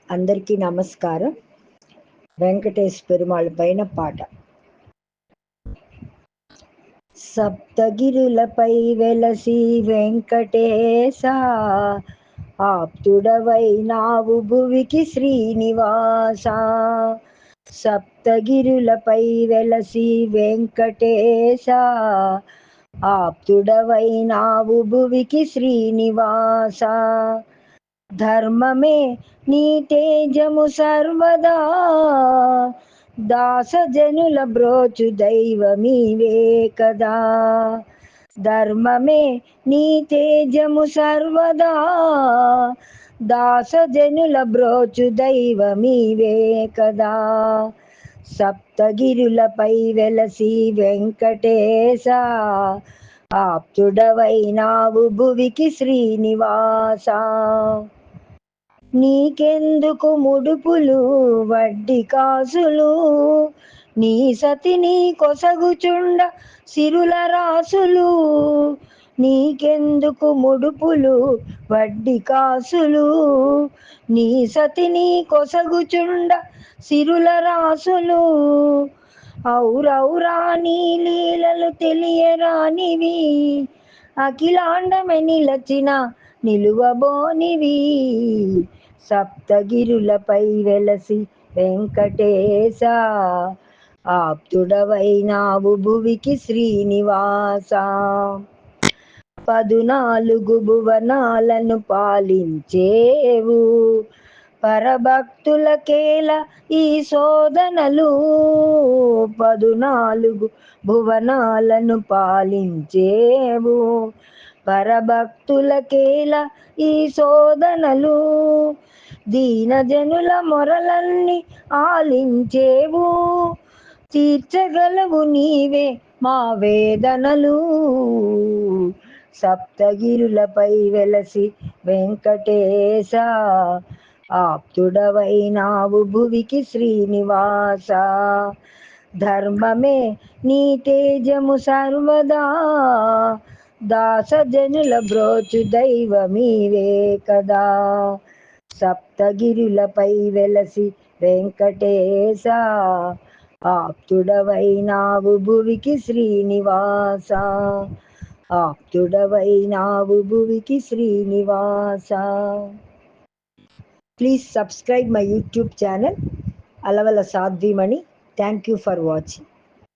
అందరికీ నమస్కారం. వెంకటేశ్ పెరుమాళ్ పైన పాట. సప్తగిరులపై వెలసి వెంకటేశ, ఆప్తుడవై నావు భువికి శ్రీనివాస. సప్తగిరులపై వెలసి వెంకటేశ, ఆప్తుడవై నావు భువికి శ్రీనివాస. ధర్మమే నీ తేజము సర్వదా, దాసజనుల బ్రోచు దైవమీవే కదా. ధర్మమే నీ తేజము సర్వదా, దాసజనుల బ్రోచు దైవమీవే కదా. సప్తగిరులపై వెలసి వెంకటేశ, ఆప్తుడవై నావు భువికి శ్రీనివాస. నీకెందుకు ముడుపులు వడ్డీ కాసులు, నీ సతిని కొసగుచుండ సిరుల రాసులు. నీకెందుకు ముడుపులు వడ్డీ కాసులు, నీ సతిని కొసగుచుండ సిరుల రాసులు. ఔరౌరా నీ లీలలు తెలియరానివి, అఖిలాండమే నిలచిన నిలువబోనివి. సప్తగిరులపై వెలసి వెంకటేశ, ఆప్తుడవై నావు భువికి శ్రీనివాస. 14 భువనాలను పాలించేవు, పరభక్తులకేల ఈ శోధనలు. 14 భువనాలను పాలించేవు, పరభక్తులకేల ఈ శోధనలు. దీనజనుల మొరలన్నీ ఆలించేవు, తీర్చగలవు నీవే మా వేదనలు. సప్తగిరులపై వెలసి వెంకటేశ, ఆప్తుడవై నావు భువికి శ్రీనివాస. ధర్మమే నీ తేజము సర్వదా, దాసజనుల బ్రోచు దైవమీవే కదా. సప్తగిరులపై వెలసి వెంకటేశ, ఆప్తుడవై నావు భువికి శ్రీనివాస. ఆప్తుడవై నావు భువికి Srinivasa. Please subscribe my YouTube channel Alavala Sadhvimani. Thank you for watching.